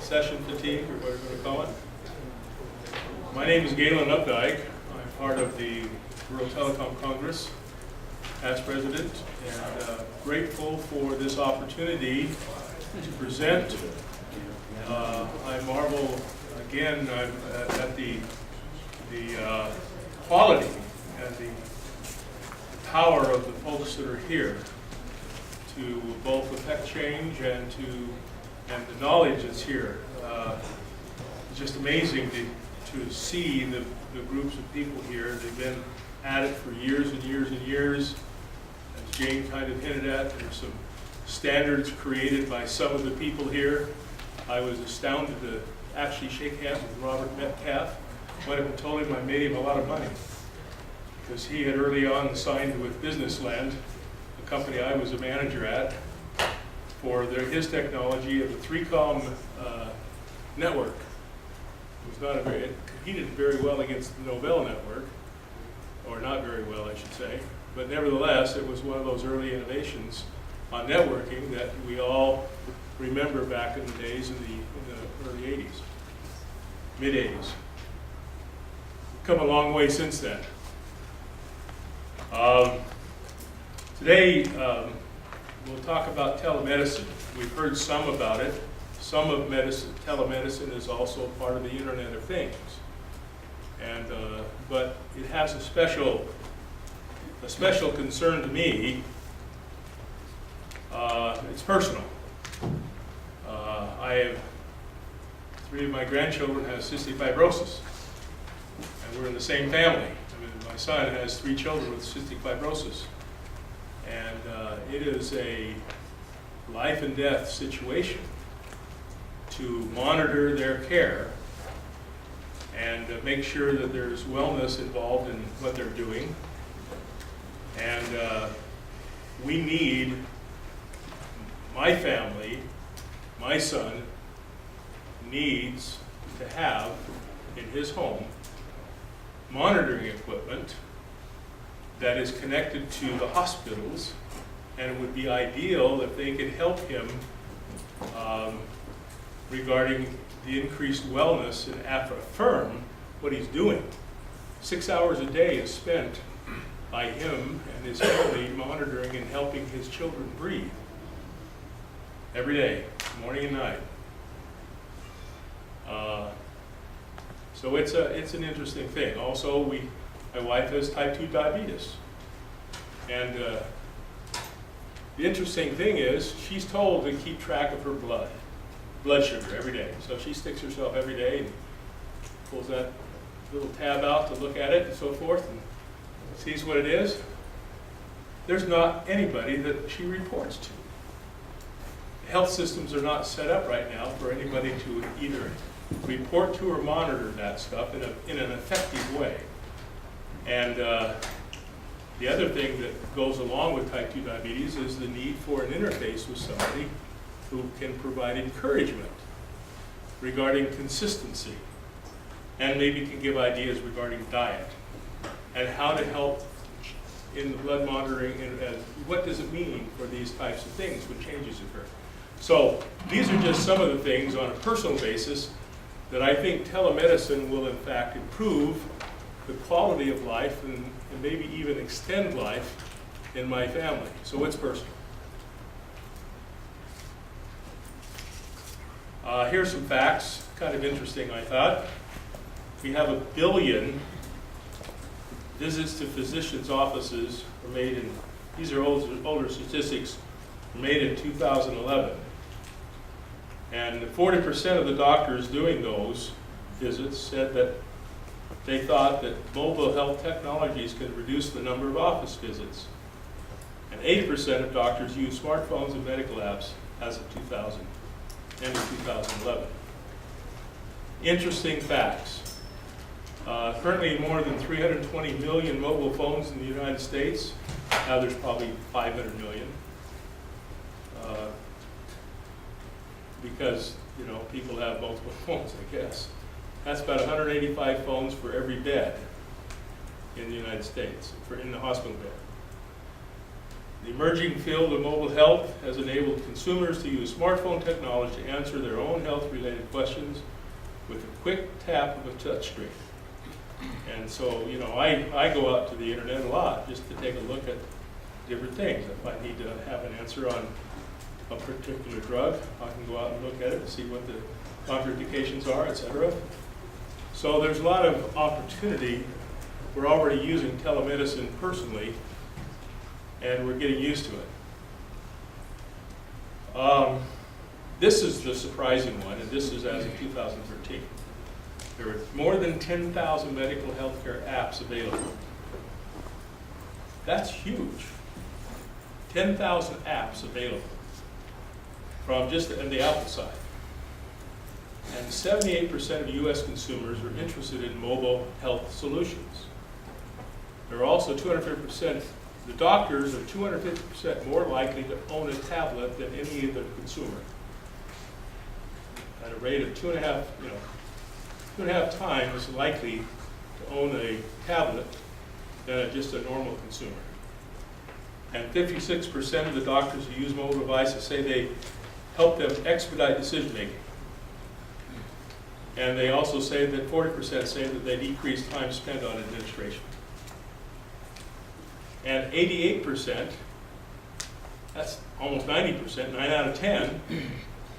session fatigue, or whatever you want to call it. My name is Galen Updike. I'm part of the Rural Telecom Congress, past president, and grateful for this opportunity to present. I marvel again at the quality and the power of the folks that are here to both affect change and the knowledge that's here. It's just amazing to see the groups of people here. They've been at it for years and years and years. As Jane kind of hinted at, there's some standards created by some of the people here. I was astounded to actually shake hands with Robert Metcalf. Went up and told him I made him a lot of money, because he had early on signed with Businessland, the company I was a manager at, for his technology of the 3Com network. It was not it competed very well against the Novell network, or not very well, I should say. But nevertheless, it was one of those early innovations on networking that we all remember back in the days in the early 80s, mid 80s. Come a long way since then. Today, we'll talk about telemedicine. We've heard some about it. Some of telemedicine is also part of the Internet of Things. And, but it has a special concern to me. It's personal. I have 3 of my grandchildren have cystic fibrosis, and we're in the same family. I mean, my son has 3 children with cystic fibrosis, and it is a life and death situation to monitor their care and make sure that there's wellness involved in what they're doing. And we need, my family, my son needs to have in his home monitoring equipment that is connected to the hospitals, and it would be ideal if they could help him regarding the increased wellness and affirm what he's doing. 6 hours a day is spent by him and his family monitoring and helping his children breathe every day, morning and night. So it's an interesting thing. Also, my wife has type 2 diabetes, and the interesting thing is she's told to keep track of her blood sugar every day. So she sticks herself every day and pulls that little tab out to look at it and so forth, and sees what it is. There's not anybody that she reports to. Health systems are not set up right now for anybody to either report to or monitor that stuff in an effective way. And the other thing that goes along with type 2 diabetes is the need for an interface with somebody who can provide encouragement regarding consistency, and maybe can give ideas regarding diet and how to help in the blood monitoring, and what does it mean for these types of things when changes occur. So these are just some of the things on a personal basis that I think telemedicine will in fact improve the quality of life and maybe even extend life in my family. So it's personal. Here's some facts, kind of interesting I thought. We have 1 billion visits to physicians' offices were made in, these are older statistics, were made in 2011. And 40% of the doctors doing those visits said that they thought that mobile health technologies could reduce the number of office visits. And 80% of doctors use smartphones and medical apps as of end of 2011. Interesting facts. Currently more than 320 million mobile phones in the United States. Now there's probably 500 million. Because, people have multiple phones, I guess. That's about 185 phones for every bed in the United States, in the hospital bed. The emerging field of mobile health has enabled consumers to use smartphone technology to answer their own health-related questions with a quick tap of a touchscreen. And so, you know, I go out to the internet a lot just to take a look at different things. If I need to have an answer on a particular drug, I can go out and look at it and see what the contraindications are, etc. So there's a lot of opportunity. We're already using telemedicine personally, and we're getting used to it. This is the surprising one, and this is as of 2013. There are more than 10,000 medical healthcare apps available. That's huge. 10,000 apps available from just on the Apple side. And 78% of US consumers are interested in mobile health solutions. There are also 250%, the doctors are 250% more likely to own a tablet than any other consumer. At a rate of 2.5 times likely to own a tablet than just a normal consumer. And 56% of the doctors who use mobile devices say they help them expedite decision making. And they also say that 40% say that they decrease time spent on administration. And 88%, that's almost 90%, 9 out of 10,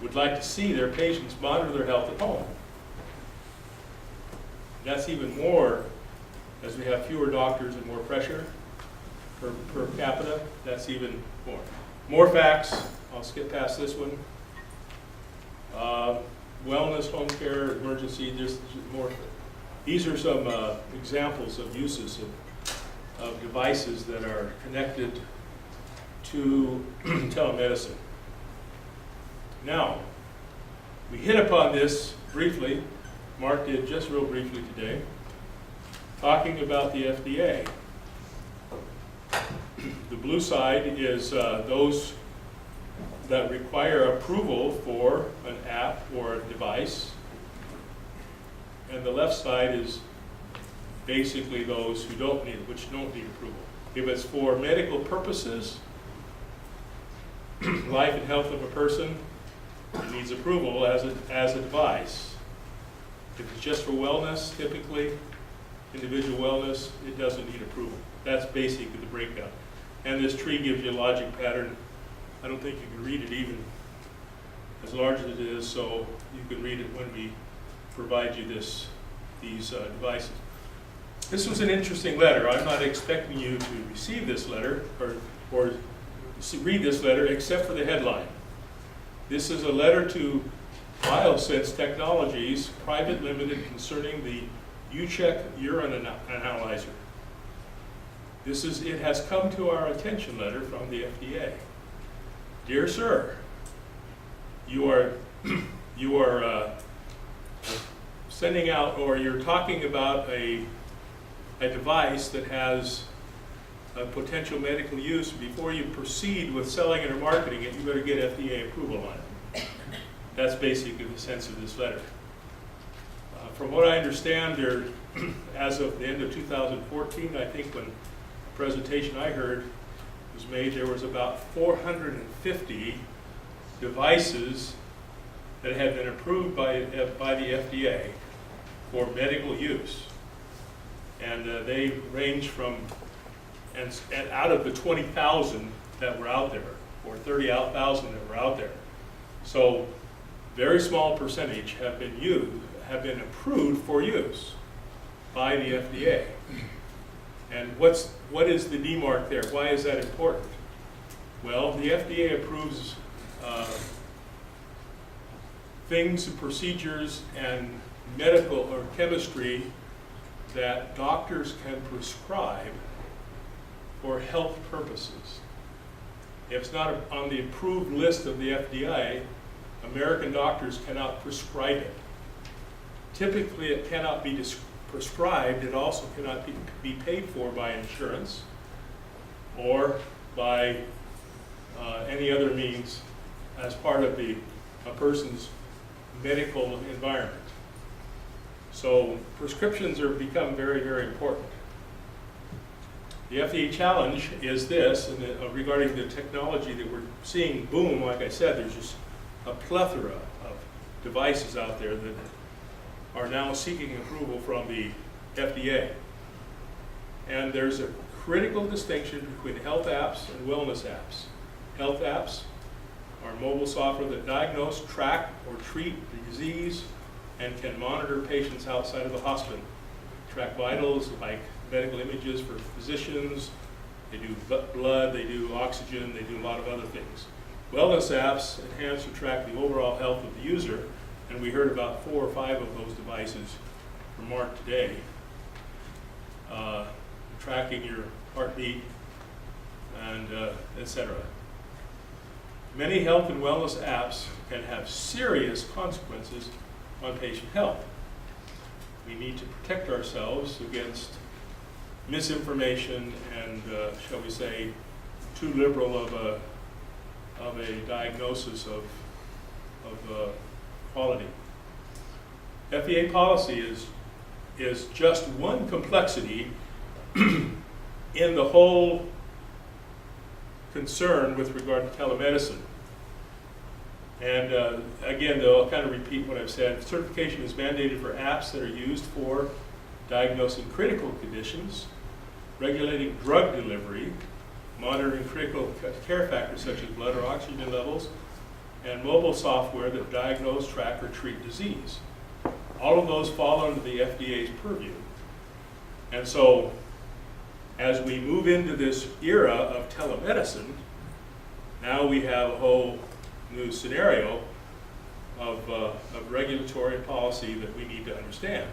would like to see their patients monitor their health at home. That's even more as we have fewer doctors and more pressure per capita. That's even more. More facts. I'll skip past this one. Wellness, home care, emergency, just more. These are some examples of uses of devices that are connected to telemedicine. Now, we hit upon this briefly. Mark did just real briefly today, talking about the FDA. The blue side is those that require approval for an app or a device, and the left side is basically those who don't need, which don't need approval. If it's for medical purposes, life and health of a person, it needs approval as a device. If it's just for wellness, typically, individual wellness, it doesn't need approval. That's basically the breakdown. And this tree gives you a logic pattern. I don't think you can read it even as large as it is, so you can read it when we provide you these devices. This was an interesting letter. I'm not expecting you to receive this letter or read this letter except for the headline. This is a letter to BioSense Technologies, Private Limited, concerning the U-Check urine analyzer. It has come to our attention letter from the FDA. Dear sir, you are sending out, or you're talking about a device that has a potential medical use. Before you proceed with selling it or marketing it, you better get FDA approval on it. That's basically the sense of this letter. From what I understand, there, as of the end of 2014, I think when the presentation I heard was made, there was about 450 devices that had been approved by the FDA for medical use. And they range from, and out of the 20,000 that were out there, or 30,000 that were out there. So very small percentage have been approved for use by the FDA. And what is the demark there? Why is that important? Well, the FDA approves things, procedures, and medical or chemistry that doctors can prescribe for health purposes. If it's not on the approved list of the FDA, American doctors cannot prescribe it. Typically, it cannot be prescribed. It also cannot be paid for by insurance or by any other means as part of a person's medical environment. So prescriptions are become very, very important. The FDA challenge is this, and regarding the technology that we're seeing boom, like I said, there's just a plethora of devices out there that are now seeking approval from the FDA. And there's a critical distinction between health apps and wellness apps. Health apps are mobile software that diagnose, track, or treat the disease and can monitor patients outside of the hospital. Track vitals like medical images for physicians, they do blood, they do oxygen, they do a lot of other things. Wellness apps enhance or track the overall health of the user, and we heard about 4 or 5 of those devices from Mark today. Tracking your heartbeat and etc. Many health and wellness apps can have serious consequences on patient health. We need to protect ourselves against misinformation and, shall we say, too liberal of a diagnosis of quality. FDA policy is just one complexity in the whole concern with regard to telemedicine. And again, though, I'll kind of repeat what I've said. Certification is mandated for apps that are used for diagnosing critical conditions, regulating drug delivery, monitoring critical care factors such as blood or oxygen levels, and mobile software that diagnose, track, or treat disease. All of those fall under the FDA's purview. And so, as we move into this era of telemedicine, now we have a whole new scenario of regulatory policy that we need to understand.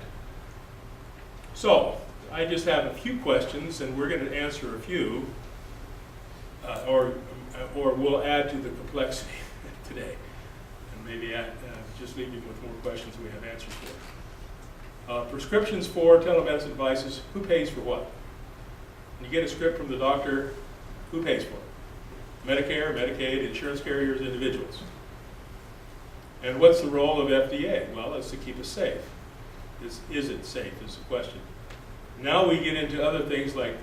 So, I just have a few questions, and we're going to answer a few, or we'll add to the complexity today, and maybe just leave you with more questions we have answers for. Prescriptions for telemedicine devices, who pays for what? When you get a script from the doctor, who pays for it? Medicare, Medicaid, insurance carriers, individuals. And what's the role of FDA? Well, it's to keep us safe. Is it safe is the question. Now we get into other things like,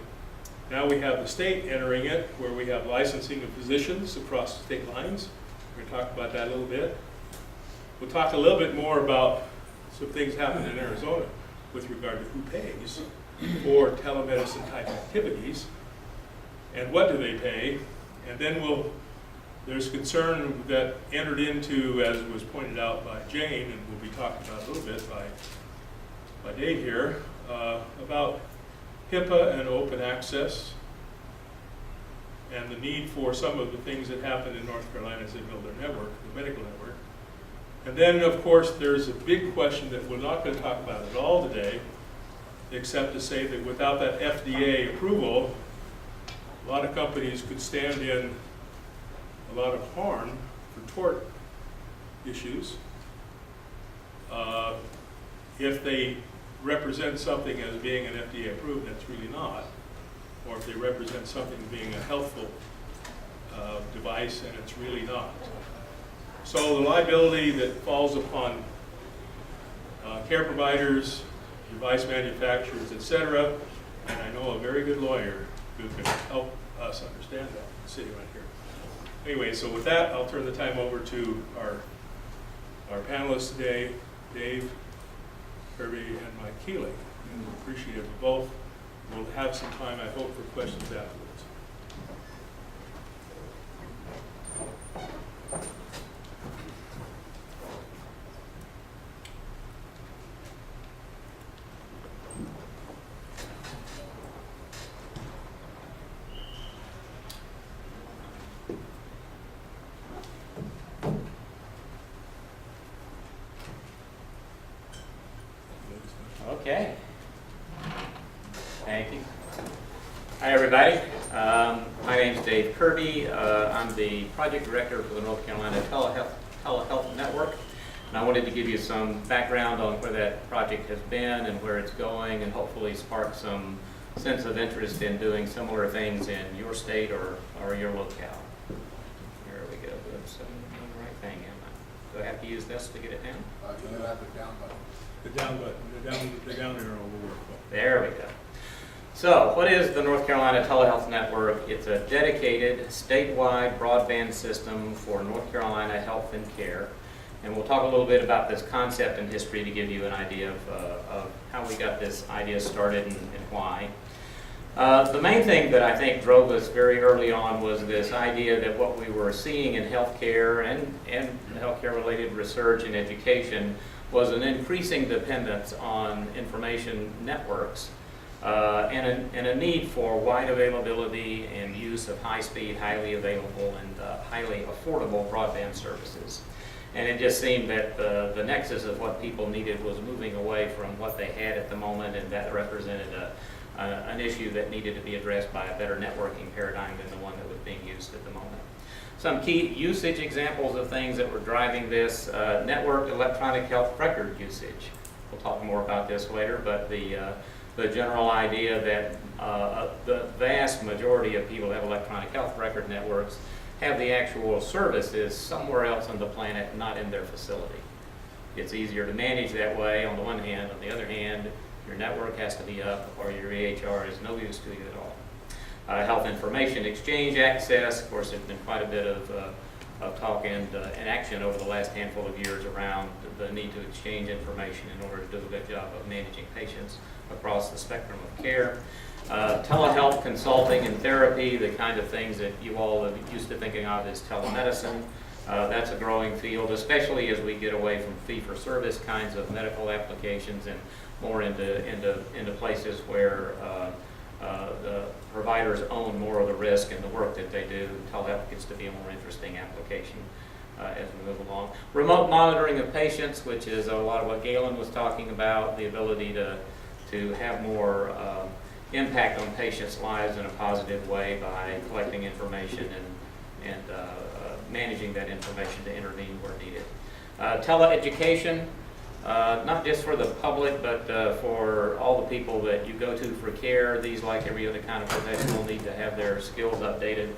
now we have the state entering it, where we have licensing of physicians across state lines. We're going to talk about that a little bit. We'll talk a little bit more about some things happening in Arizona with regard to who pays for telemedicine type activities and what do they pay. And then there's concern that entered into, as was pointed out by Jane, and we'll be talking about a little bit by Dave here, about HIPAA and open access and the need for some of the things that happen in North Carolina as they build their network, the medical network. And then, of course, there's a big question that we're not going to talk about at all today, except to say that without that FDA approval, a lot of companies could stand in a lot of harm for tort issues if they represent something as being an FDA approved that's really not, or if they represent something being a healthful device and it's really not. So the liability that falls upon care providers, device manufacturers, etc., and I know a very good lawyer who can help us understand that, sitting right here. Anyway, so with that, I'll turn the time over to our panelists today, Dave, Kirby, and Mike Keeling. And we're appreciative of both. We'll have some time, I hope, for questions afterwards. Okay. Thank you. Hi, everybody. My name's Dave Kirby. I'm the project director for the North Carolina Telehealth Network. And I wanted to give you some background on where that project has been and where it's going, and hopefully spark some sense of interest in doing similar things in your state or your locale. Here we go. Oops, I'm doing the right thing, am I? Do I have to use this to get it down? You have the down button. The down button, the down arrow will work. There we go. So, what is the North Carolina Telehealth Network? It's a dedicated statewide broadband system for North Carolina health and care. And we'll talk a little bit about this concept and history to give you an idea of how we got this idea started and why. The main thing that I think drove us very early on was this idea that what we were seeing in healthcare and healthcare-related research and education was an increasing dependence on information networks and a need for wide availability and use of high-speed, highly available, and highly affordable broadband services. And it just seemed that the nexus of what people needed was moving away from what they had at the moment, and that represented an issue that needed to be addressed by a better networking paradigm than the one that was being used at the moment. Some key usage examples of things that were driving this: network electronic health record usage. We'll talk more about this later, but the general idea that the vast majority of people who have electronic health record networks have the actual services somewhere else on the planet, not in their facility. It's easier to manage that way on the one hand. On the other hand, your network has to be up or your EHR is no use to you at all. Health information exchange access. Of course, there's been quite a bit of talk and action over the last handful of years around the need to exchange information in order to do a good job of managing patients across the spectrum of care. Telehealth consulting and therapy, the kind of things that you all are used to thinking of as telemedicine. That's a growing field, especially as we get away from fee-for-service kinds of medical applications and more into places where the providers own more of the risk and the work that they do. Telehealth gets to be a more interesting application as we move along. Remote monitoring of patients, which is a lot of what Galen was talking about, the ability to have more impact on patients' lives in a positive way by collecting information and managing that information to intervene where needed. Teleeducation, not just for the public, but for all the people that you go to for care. These, like every other kind of professional, need to have their skills updated,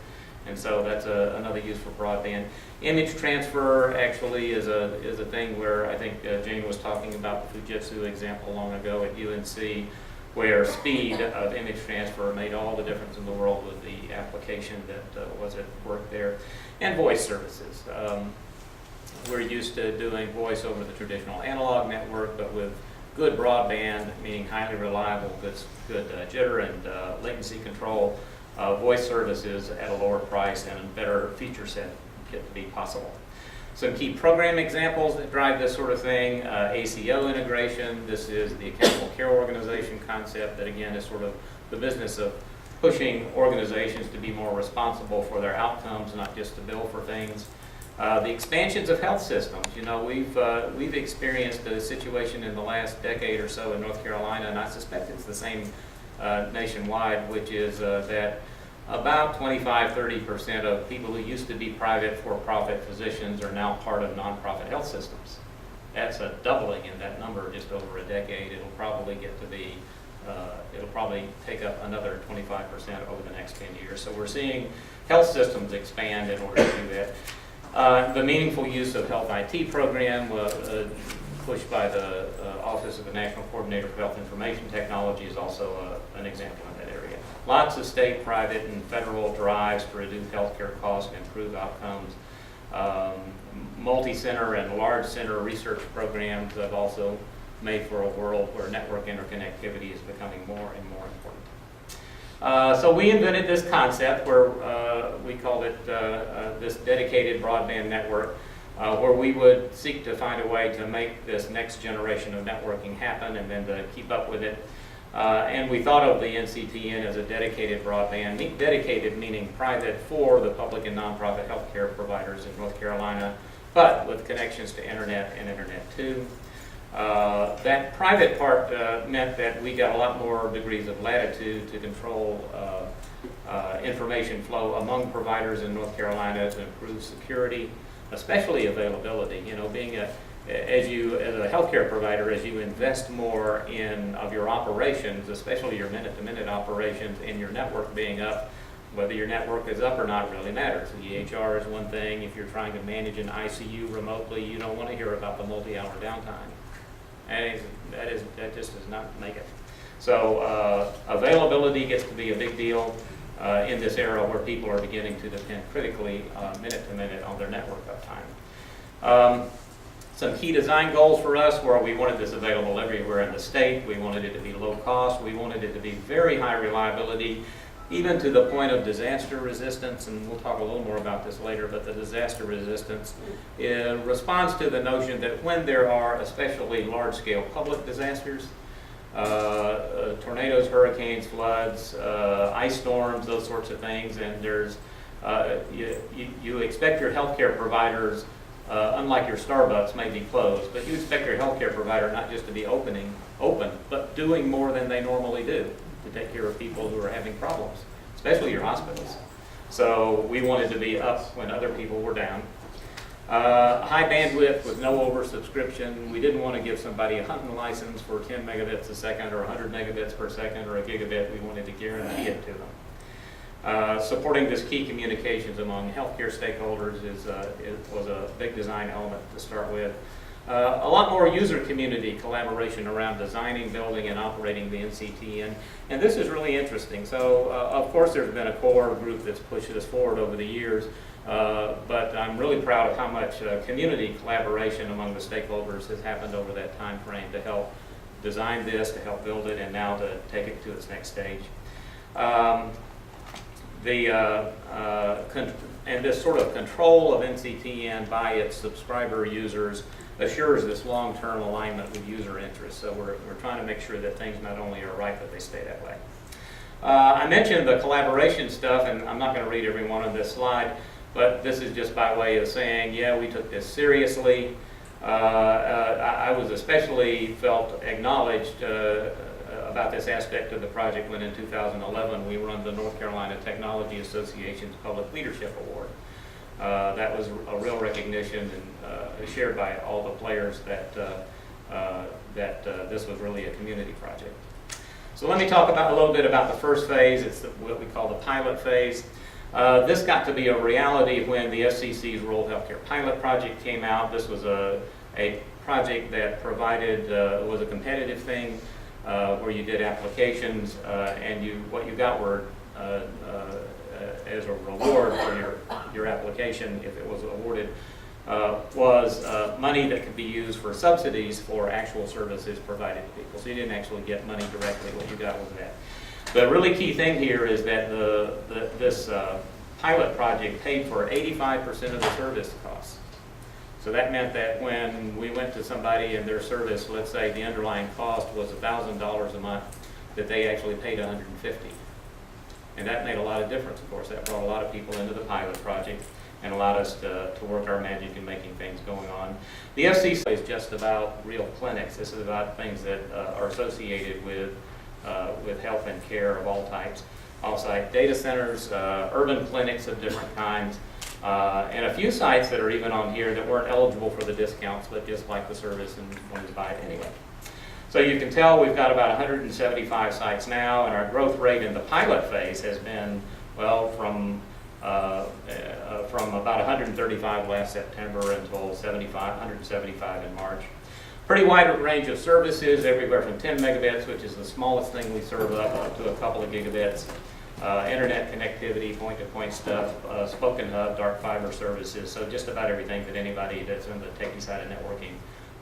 and so that's another use for broadband. Image transfer actually is a thing where I think Jane was talking about the Fujitsu example long ago at UNC, where speed of image transfer made all the difference in the world with the application that was at work there. And voice services. We're used to doing voice over the traditional analog network, but with good broadband, meaning highly reliable, good jitter and latency control, voice services at a lower price and a better feature set get to be possible. Some key program examples that drive this sort of thing: ACO integration. This is the Accountable Care Organization concept that, again, is sort of the business of pushing organizations to be more responsible for their outcomes, not just to bill for things. The expansions of health systems. You know, we've experienced a situation in the last decade or so in North Carolina, and I suspect it's the same nationwide, which is that about 25-30% of people who used to be private for-profit physicians are now part of nonprofit health systems. That's a doubling in that number just over a decade. It'll probably get to be, it'll probably take up another 25% over the next 10 years. So we're seeing health systems expand in order to do that. The meaningful use of health IT program pushed by the Office of the National Coordinator for Health Information Technology is also an example in that area. Lots of state, private, and federal drives to reduce healthcare costs and improve outcomes. Multi-center and large center research programs have also made for a world where network interconnectivity is becoming more and more important. So we invented this concept where we called it this dedicated broadband network, where we would seek to find a way to make this next generation of networking happen and then to keep up with it. And we thought of the NCTN as a dedicated broadband, dedicated meaning private for the public and nonprofit healthcare providers in North Carolina, but with connections to internet and internet 2. That private part meant that we got a lot more degrees of latitude to control information flow among providers in North Carolina to improve security, especially availability. You know, being as a healthcare provider, as you invest more of your operations, especially your minute-to-minute operations, and your network being up, whether your network is up or not really matters. The EHR is one thing. If you're trying to manage an ICU remotely, you don't want to hear about the multi-hour downtime. That just does not make it. So availability gets to be a big deal in this era where people are beginning to depend critically minute to minute on their network uptime. Some key design goals for us were we wanted this available everywhere in the state. We wanted it to be low cost. We wanted it to be very high reliability, even to the point of disaster resistance, and we'll talk a little more about this later, but the disaster resistance responds to the notion that when there are especially large-scale public disasters, tornadoes, hurricanes, floods, ice storms, those sorts of things, and there's you expect your healthcare providers, unlike your Starbucks may be closed, but you expect your healthcare provider not just to be open, but doing more than they normally do to take care of people who are having problems, especially your hospitals. So we wanted to be up when other people were down. High bandwidth with no oversubscription. We didn't want to give somebody a hunting license for 10 megabits a second or 100 megabits per second or a gigabit. We wanted to guarantee it to them. Supporting this key communications among healthcare stakeholders was a big design element to start with. A lot more user community collaboration around designing, building, and operating the NCTN. And this is really interesting. So, of course, there's been a core group that's pushed this forward over the years. But I'm really proud of how much community collaboration among the stakeholders has happened over that time frame to help design this, to help build it, and now to take it to its next stage. And this sort of control of NCTN by its subscriber users assures this long-term alignment with user interests. So we're trying to make sure that things not only are right, but they stay that way. I mentioned the collaboration stuff, and I'm not going to read every one on this slide, but this is just by way of saying, yeah, we took this seriously. I was especially felt acknowledged about this aspect of the project when in 2011 we won the North Carolina Technology Association's Public Leadership Award. That was a real recognition and shared by all the players that this was really a community project. So let me talk a little bit about the first phase. It's what we call the pilot phase. This got to be a reality when the FCC's Rural Healthcare Pilot Project came out. This was a project that provided, was a competitive thing where you did applications and what you got were as a reward for your application, if it was awarded, was money that could be used for subsidies for actual services provided to people. So you didn't actually get money directly. What you got was that. The really key thing here is that this pilot project paid for 85% of the service costs. So that meant that when we went to somebody and their service, let's say the underlying cost was $1,000 a month, that they actually paid $150. And that made a lot of difference, of course. That brought a lot of people into the pilot project and allowed us to work our magic in making things going on. The FCC is just about real clinics. This is about things that are associated with health and care of all types. Off-site data centers, urban clinics of different kinds, and a few sites that are even on here that weren't eligible for the discounts, but just like the service and wanted to buy it anyway. So you can tell we've got about 175 sites now, and our growth rate in the pilot phase has been, well, from about 135 last September until 175 in March. Pretty wide range of services, everywhere from 10 megabits, which is the smallest thing we serve, up to a couple of gigabits. Internet connectivity, point-to-point stuff, spoken hub, dark fiber services, so just about everything that anybody that's in the techie side of networking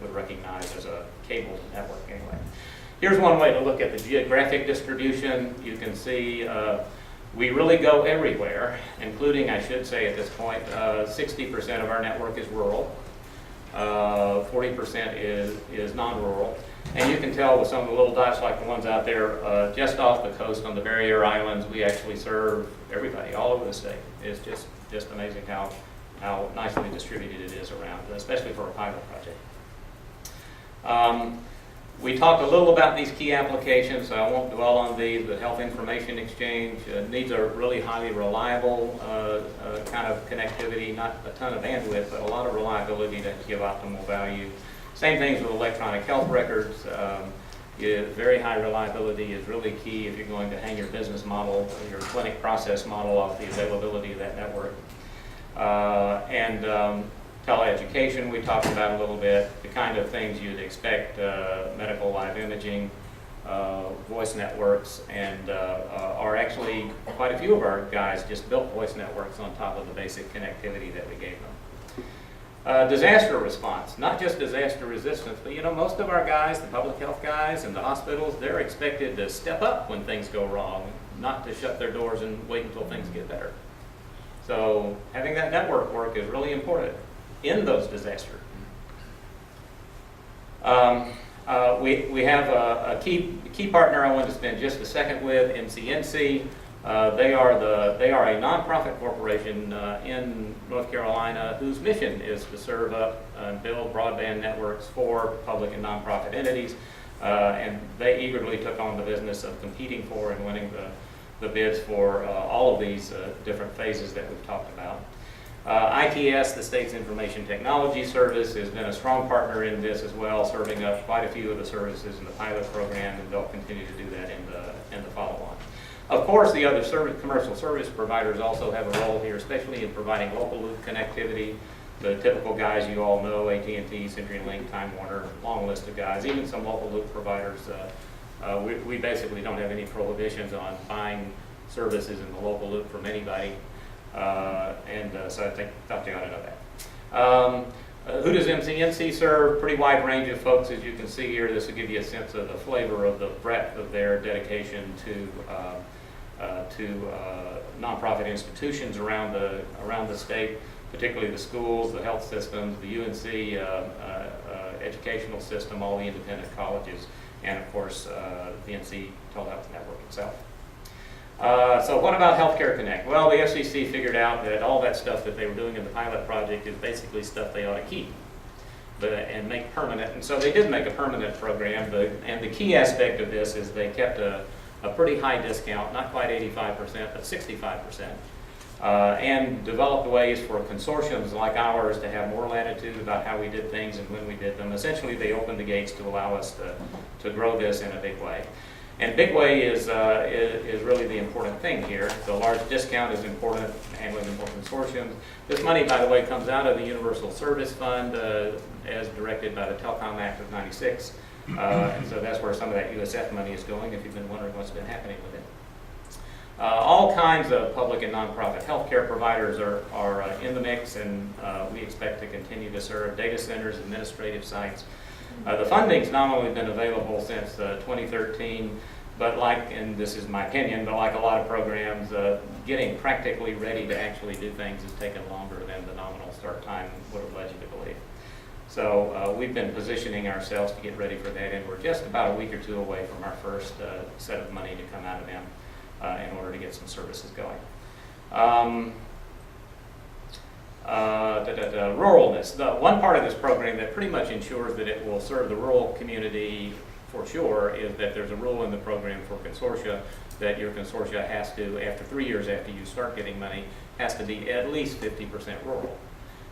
would recognize as a cable network anyway. Here's one way to look at the geographic distribution. You can see we really go everywhere, including, I should say at this point, 60% of our network is rural. 40% is non-rural. And you can tell with some of the little dots like the ones out there, just off the coast on the barrier islands, we actually serve everybody all over the state. It's just amazing how nicely distributed it is around, especially for a pilot project. We talked a little about these key applications, so I won't dwell on these, but health information exchange needs a really highly reliable kind of connectivity, not a ton of bandwidth, but a lot of reliability to give optimal value. Same things with electronic health records. Very high reliability is really key if you're going to hang your business model, your clinic process model off the availability of that network. Teleeducation we talked about a little bit, the kind of things you'd expect, medical live imaging, voice networks, and are actually quite a few of our guys just built voice networks on top of the basic connectivity that we gave them. Disaster response, not just disaster resistance, but you know, most of our guys, the public health guys and the hospitals, they're expected to step up when things go wrong, not to shut their doors and wait until things get better. So having that network work is really important in those disasters. We have a key partner I want to spend just a second with, MCNC. They are a nonprofit corporation in North Carolina whose mission is to serve up and build broadband networks for public and nonprofit entities. And they eagerly took on the business of competing for and winning the bids for all of these different phases that we've talked about. ITS, the State's Information Technology Service, has been a strong partner in this as well, serving up quite a few of the services in the pilot program, and they'll continue to do that in the follow-on. Of course, the other commercial service providers also have a role here, especially in providing local loop connectivity. The typical guys you all know, AT&T, CenturyLink, Time Warner, long list of guys, even some local loop providers. We basically don't have any prohibitions on buying services in the local loop from anybody. So I thought you ought to know that. Who does MCNC serve? Pretty wide range of folks, as you can see here. This will give you a sense of the flavor of the breadth of their dedication to nonprofit institutions around the state, particularly the schools, the health systems, the UNC educational system, all the independent colleges, and of course the NC Telehealth Network itself. So what about Healthcare Connect? Well, the FCC figured out that all that stuff that they were doing in the pilot project is basically stuff they ought to keep and make permanent. And so they did make a permanent program. And the key aspect of this is they kept a pretty high discount, not quite 85%, but 65%. And developed ways for consortiums like ours to have more latitude about how we did things and when we did them. Essentially, they opened the gates to allow us to grow this in a big way. And big way is really the important thing here. The large discount is important, handling the more consortiums. This money, by the way, comes out of the Universal Service Fund as directed by the Telecom Act of '96. And so that's where some of that USF money is going, if you've been wondering what's been happening with it. All kinds of public and nonprofit healthcare providers are in the mix, and we expect to continue to serve data centers, administrative sites. The funding's not only been available since 2013, but and this is my opinion, but like a lot of programs, getting practically ready to actually do things has taken longer than the nominal start time would have led you to believe. So we've been positioning ourselves to get ready for that, and we're just about a week or two away from our first set of money to come out of them in order to get some services going. Ruralness. The one part of this program that pretty much ensures that it will serve the rural community for sure is that there's a rule in the program for consortia that your consortia has to, after 3 years after you start getting money, has to be at least 50% rural.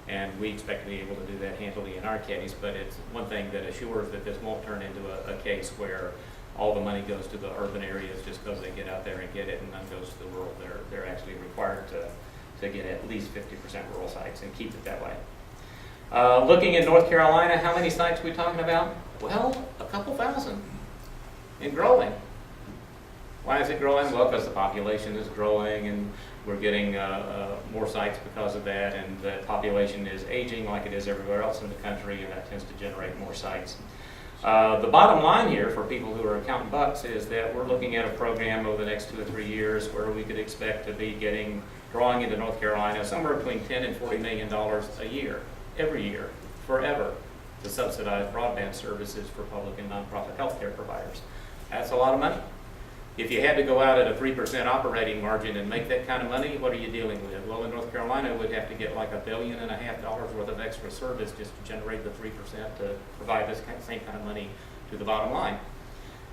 And we expect to be able to do that handily in our case, but it's one thing that assures that this won't turn into a case where all the money goes to the urban areas just because they get out there and get it, and none goes to the rural. They're actually required to get at least 50% rural sites and keep it that way. Looking in North Carolina, how many sites are we talking about? Well, a couple thousand and growing. Why is it growing? Well, because the population is growing and we're getting more sites because of that, and the population is aging like it is everywhere else in the country, and that tends to generate more sites. The bottom line here for people who are counting bucks is that we're looking at a program over the next 2 or 3 years where we could expect to be drawing into North Carolina somewhere between $10 and $40 million a year, every year, forever, to subsidize broadband services for public and nonprofit healthcare providers. That's a lot of money. If you had to go out at a 3% operating margin and make that kind of money, what are you dealing with? Well, in North Carolina, we'd have to get like $1.5 billion worth of extra service just to generate the 3% to provide this same kind of money to the bottom line.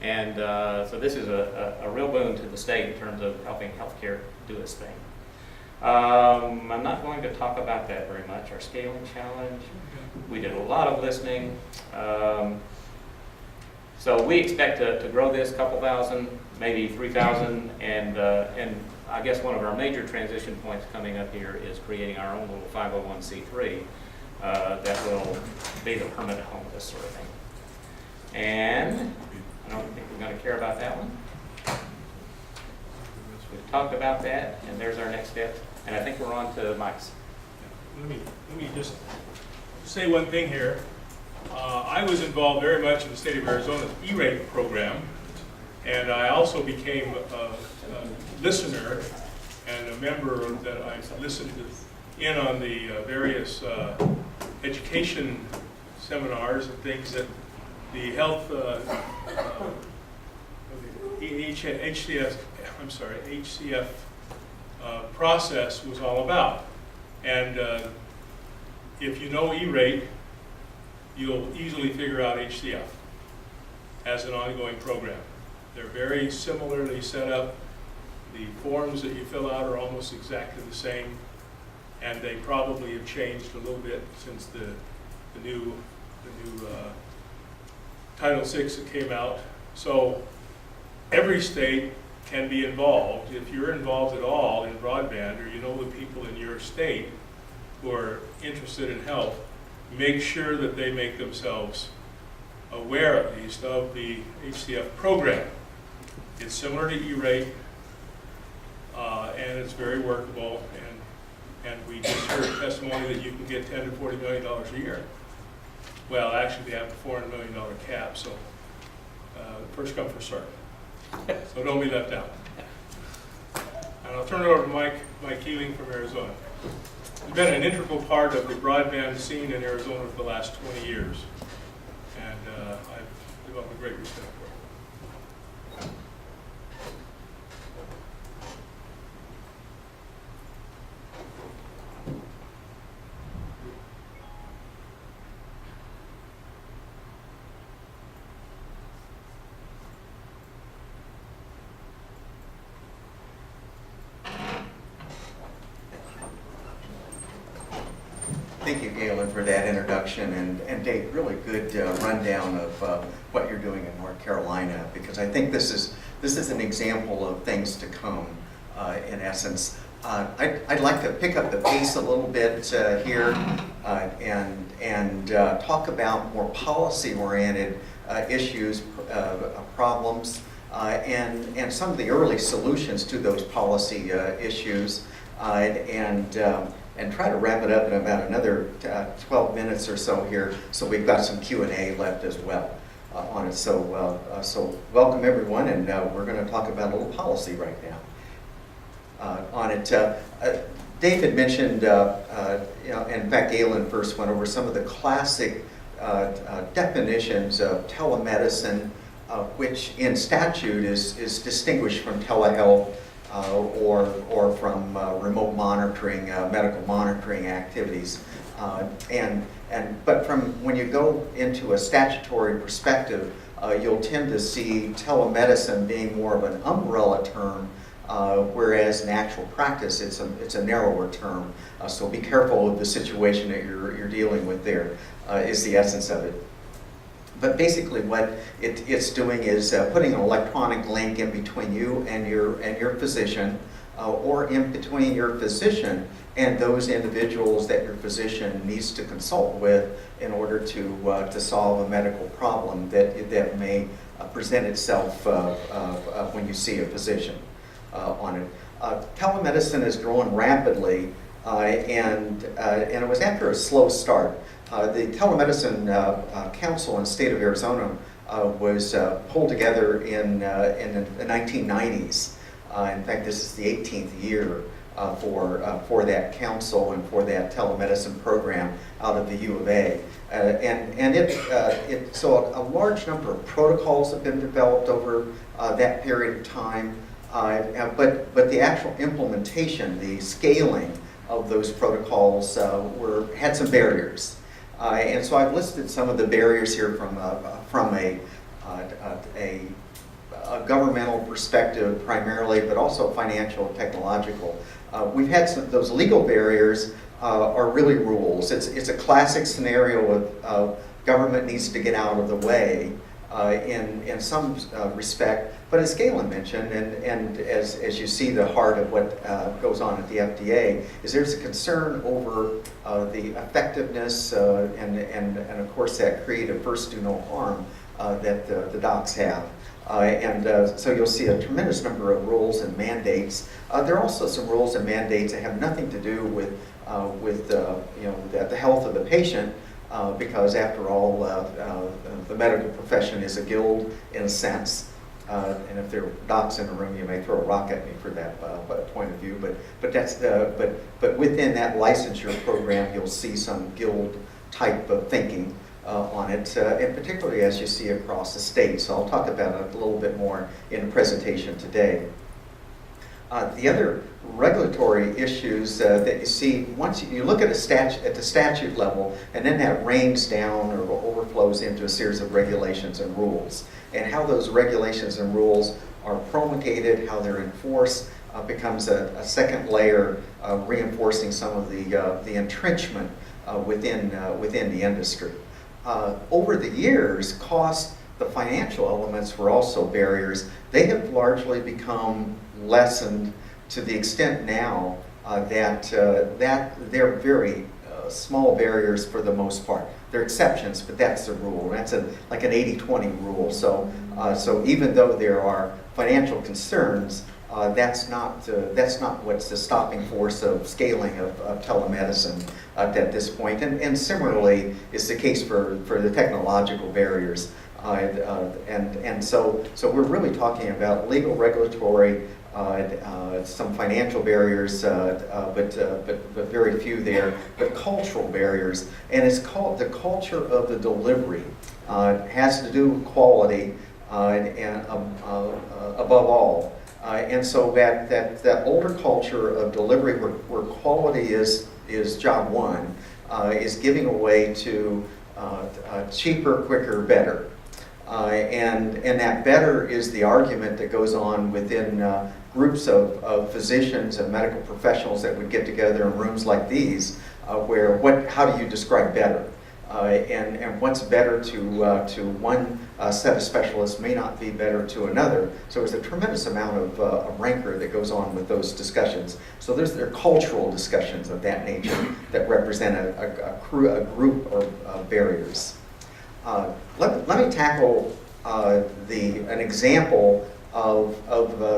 And so this is a real boon to the state in terms of helping healthcare do its thing. I'm not going to talk about that very much. Our scaling challenge, we did a lot of listening. So we expect to grow this couple thousand, maybe 3,000, and I guess one of our major transition points coming up here is creating our own little 501c3 that will be the permanent home of this sort of thing. And I don't think we're going to care about that one. We've talked about that, and there's our next step. And I think we're on to Mike's. Let me just say one thing here. I was involved very much in the state of Arizona's E-rate program, and I also became a listener and a member that I listened in on the various education seminars and things that the health HCF process was all about. And if you know E-rate, you'll easily figure out HCF as an ongoing program. They're very similarly set up. The forms that you fill out are almost exactly the same, and they probably have changed a little bit since the new Title VI that came out. So every state can be involved. If you're involved at all in broadband, or you know the people in your state who are interested in health, make sure that they make themselves aware at least of the HCF program. It's similar to E-rate, and it's very workable, and we just heard testimony that you can get $10 to $40 million a year. Well, actually, they have a $400 million cap, so first come, first served. So don't be left out. And I'll turn it over to Mike Keeling from Arizona. He's been an integral part of the broadband scene in Arizona for the last 20 years, and I've developed a great respect for him. Thank you, Galen, for that introduction, and Dave, really good rundown of what you're doing in North Carolina, because I think this is an example of things to come. In essence, I'd like to pick up the pace a little bit here and talk about more policy-oriented issues, problems, and some of the early solutions to those policy issues, and try to wrap it up in about another 12 minutes or so here, so we've got some Q&A left as well on it. So welcome everyone, and we're going to talk about a little policy right now on it. David mentioned, and in fact Galen first went over some of the classic definitions of telemedicine, which in statute is distinguished from telehealth, or from remote monitoring, medical monitoring activities, but from when you go into a statutory perspective, you'll tend to see telemedicine being more of an umbrella term, whereas in actual practice it's a narrower term. So be careful of the situation that you're dealing with there, is the essence of it. But basically what it's doing is putting an electronic link in between you and your physician, or in between your physician and those individuals that your physician needs to consult with in order to solve a medical problem that may present itself when you see a physician on it. Telemedicine is growing rapidly, and it was after a slow start. The Telemedicine Council in the state of Arizona was pulled together in the 1990s. In fact, this is the 18th year for that council and for that telemedicine program out of the U of A. So a large number of protocols have been developed over that period of time, but the actual implementation, the scaling of those protocols had some barriers. And so I've listed some of the barriers here from a governmental perspective primarily, but also financial and technological. We've had those legal barriers are really rules. It's a classic scenario of government needs to get out of the way in some respect. But as Galen mentioned, and as you see the heart of what goes on at the FDA, is there's a concern over the effectiveness and of course that creative first do no harm that the docs have. So you'll see a tremendous number of rules and mandates. There are also some rules and mandates that have nothing to do with the health of the patient, because after all, the medical profession is a guild in a sense. And if there are docs in the room, you may throw a rock at me for that point of view. But within that licensure program, you'll see some guild type of thinking on it, and particularly as you see across the state. So I'll talk about it a little bit more in the presentation today. The other regulatory issues that you see, once you look at at the statute level, and then that rains down or overflows into a series of regulations and rules, and how those regulations and rules are promulgated, how they're enforced, becomes a second layer, reinforcing some of the entrenchment within the industry. Over the years, cost, the financial elements were also barriers. They have largely become lessened to the extent now that they're very small barriers for the most part. There are exceptions, but that's the rule. That's like an 80-20 rule. So even though there are financial concerns, that's not what's the stopping force of scaling of telemedicine at this point. And similarly is the case for the technological barriers. So we're really talking about legal, regulatory, some financial barriers, but very few there, but cultural barriers. And it's called the culture of the delivery. It has to do with quality and above all. And so that older culture of delivery where quality is job one is giving away to cheaper, quicker, better. And that better is the argument that goes on within groups of physicians and medical professionals that would get together in rooms like these, how do you describe better? And what's better to one set of specialists may not be better to another. So there's a tremendous amount of rancor that goes on with those discussions. So there are cultural discussions of that nature that represent a group of barriers. Let me tackle an example of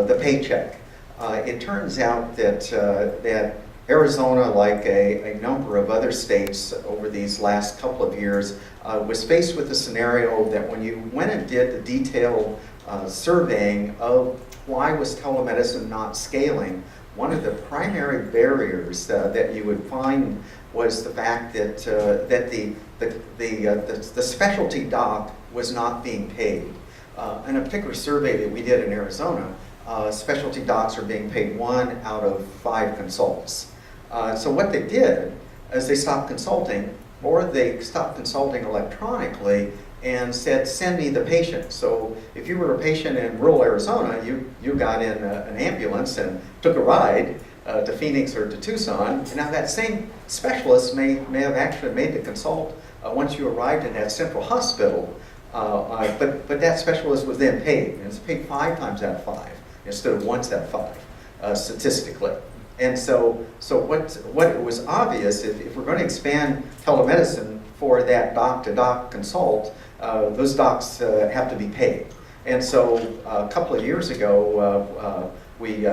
the paycheck. It turns out that Arizona, like a number of other states over these last couple of years, was faced with a scenario that when you went and did the detailed surveying of why was telemedicine not scaling, one of the primary barriers that you would find was the fact that the specialty doc was not being paid. In a particular survey that we did in Arizona, specialty docs are being paid 1 out of 5 consults. So what they did is they stopped consulting, or they stopped consulting electronically and said, send me the patient. So if you were a patient in rural Arizona, you got in an ambulance and took a ride to Phoenix or to Tucson. And now that same specialist may have actually made the consult once you arrived in that central hospital, but that specialist was then paid. And it's paid 5 times out of 5 instead of once out of 5 statistically. And so what was obvious, if we're going to expand telemedicine for that doc-to-doc consult, those docs have to be paid. And so a couple of years ago, we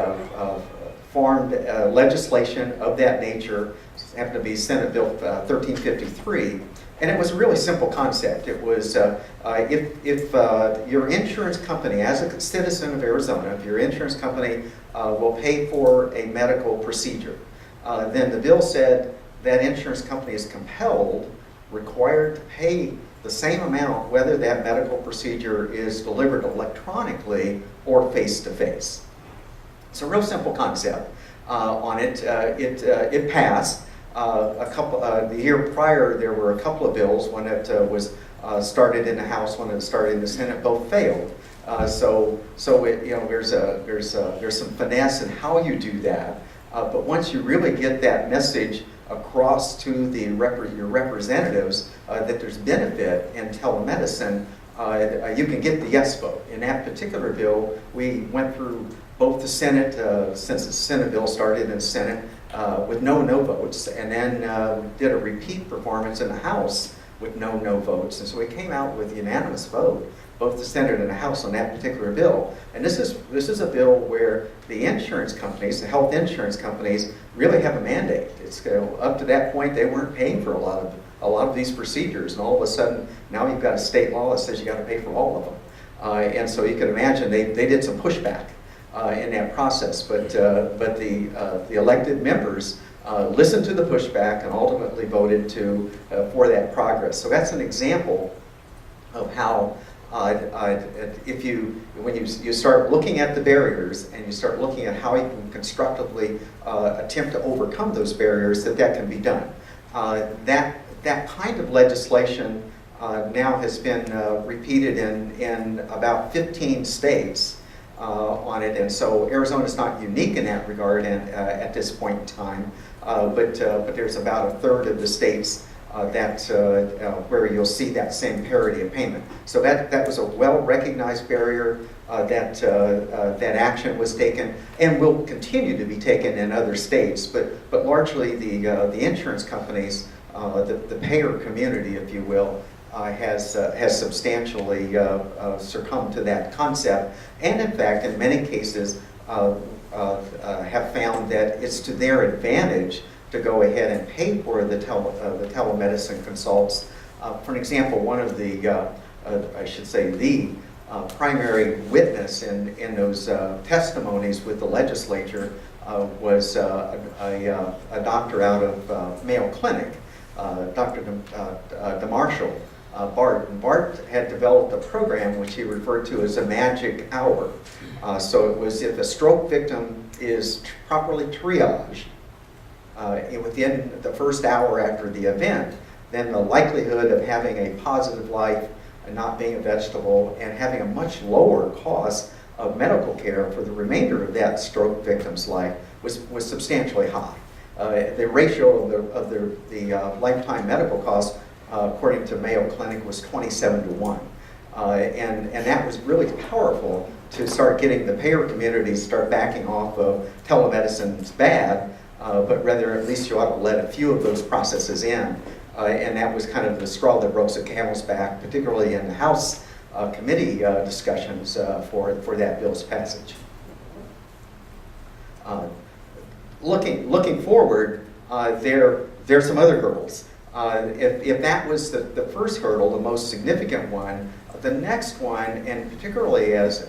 formed legislation of that nature. It happened to be Senate Bill 1353. And it was a really simple concept. It was if your insurance company, as a citizen of Arizona, if your insurance company will pay for a medical procedure, then the bill said that insurance company is required to pay the same amount whether that medical procedure is delivered electronically or face-to-face. It's a real simple concept on it. It passed. The year prior, there were a couple of bills. One that was started in the House, one that started in the Senate. Both failed. So there's some finesse in how you do that. But once you really get that message across to your representatives that there's benefit in telemedicine, you can get the yes vote. In that particular bill, we went through both the Senate, since the Senate bill started in the Senate, with no votes, and then did a repeat performance in the House with no votes. And so we came out with unanimous vote, both the Senate and the House, on that particular bill. And this is a bill where the insurance companies, the health insurance companies, really have a mandate. It's up to that point they weren't paying for a lot of these procedures, and all of a sudden now you've got a state law that says you got to pay for all of them. And so you can imagine they did some pushback in that process, but the elected members listened to the pushback and ultimately voted for that progress. So that's an example of how when you start looking at the barriers and you start looking at how you can constructively attempt to overcome those barriers, that can be done. That kind of legislation now has been repeated in about 15 states on it, and so Arizona is not unique in that regard at this point in time, but there's about a third of the states where you'll see that same parity of payment. So that was a well-recognized barrier. That action was taken and will continue to be taken in other states, but largely the insurance companies, the payer community, if you will, has substantially succumbed to that concept, and in fact, in many cases, have found that it's to their advantage to go ahead and pay for the telemedicine consults. For an example, one of the, the primary witness in those testimonies with the legislature was a doctor out of Mayo Clinic, Dr. DeMarshall. Bart had developed a program which he referred to as a magic hour. So it was, if a stroke victim is properly triaged within the first hour after the event, then the likelihood of having a positive life and not being a vegetable and having a much lower cost of medical care for the remainder of that stroke victim's life was substantially high. The ratio of the lifetime medical costs, according to Mayo Clinic, was 27-1. And that was really powerful to start getting the payer community to start backing off of telemedicine's bad, but rather at least you ought to let a few of those processes in. And that was kind of the straw that broke the camel's back, particularly in the House committee discussions for that bill's passage. Looking forward, there's some other hurdles. If that was the first hurdle, the most significant one, the next one, and particularly as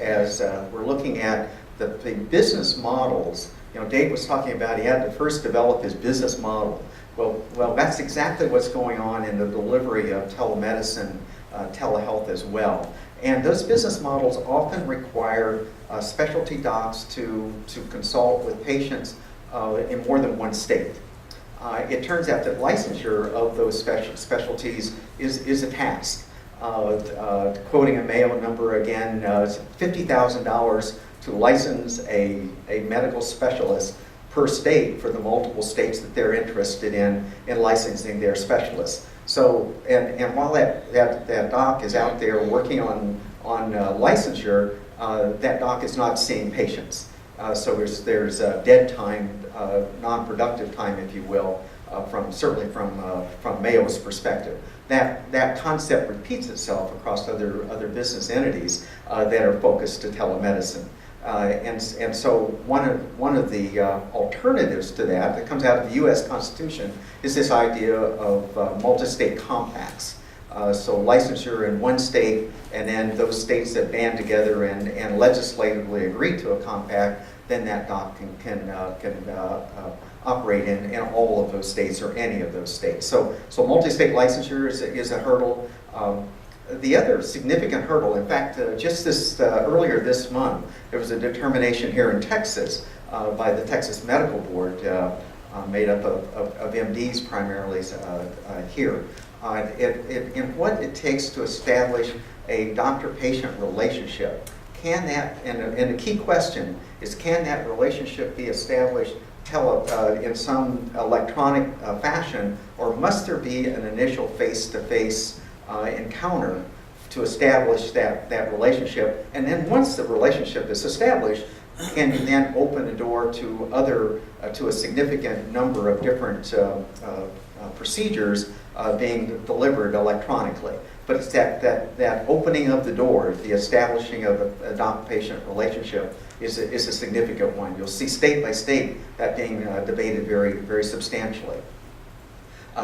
we're looking at the business models, Dave was talking about he had to first develop his business model. Well, that's exactly what's going on in the delivery of telemedicine, telehealth as well. And those business models often require specialty docs to consult with patients in more than one state. It turns out that licensure of those specialties is a task. Quoting a Mayo number again, it's $50,000 to license a medical specialist per state for the multiple states that they're interested in licensing their specialists. So, and while that doc is out there working on licensure, that doc is not seeing patients. So there's dead time, non-productive time, if you will, certainly from Mayo's perspective. That concept repeats itself across other business entities that are focused to telemedicine. And so one of the alternatives to that comes out of the U.S. Constitution is this idea of multi-state compacts. So licensure in one state, and then those states that band together and legislatively agree to a compact, then that doc can operate in all of those states or any of those states. So multi-state licensure is a hurdle. The other significant hurdle, in fact, just earlier this month, there was a determination here in Texas by the Texas Medical Board, made up of MDs primarily here, in what it takes to establish a doctor-patient relationship. Can that, and the key question is, can that relationship be established in some electronic fashion, or must there be an initial face-to-face encounter to establish that relationship. And then once the relationship is established, can you then open the door to to a significant number of different procedures being delivered electronically. But it's that opening of the door, the establishing of a doctor-patient relationship is a significant one. You'll see state by state that being debated very, very substantially.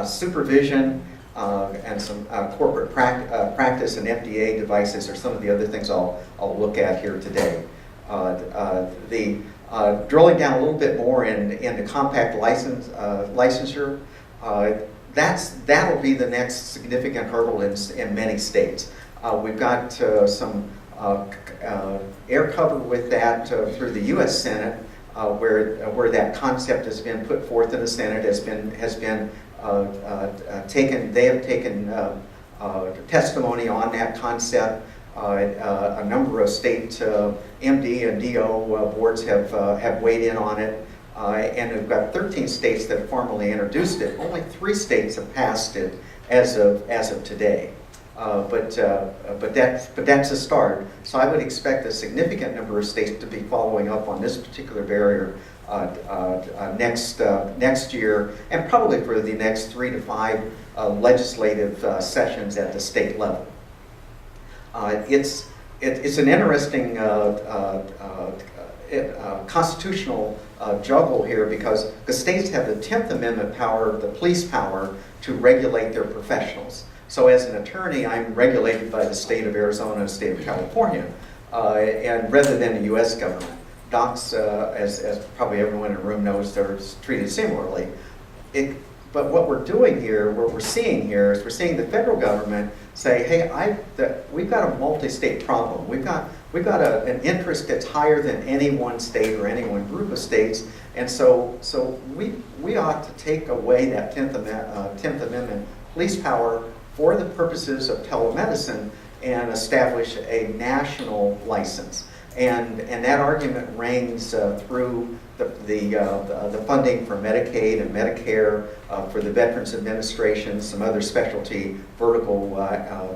Supervision and some corporate practice and FDA devices are some of the other things I'll look at here today. Drilling down a little bit more into compact licensure, that'll be the next significant hurdle in many states. We've got some air cover with that through the U.S. Senate, where that concept has been put forth in the Senate, has been taken. They have taken testimony on that concept. A number of state MD and DO boards have weighed in on it. And we've got 13 states that formally introduced it. Only 3 states have passed it as of today. But that's a start. So I would expect a significant number of states to be following up on this particular barrier next year, and probably for the next 3 to 5 legislative sessions at the state level. It's an interesting constitutional juggle here, because the states have the 10th Amendment power, the police power, to regulate their professionals. So as an attorney, I'm regulated by the state of Arizona and the state of California, and rather than the U.S. government. Docs, as probably everyone in the room knows, they're treated similarly. But what we're doing here, what we're seeing here, is we're seeing the federal government say, hey, we've got a multi-state problem. We've got an interest that's higher than any one state or any one group of states, and so we ought to take away that 10th Amendment police power for the purposes of telemedicine and establish a national license. And that argument rings through the funding for Medicaid and Medicare, for the Veterans Administration, some other specialty vertical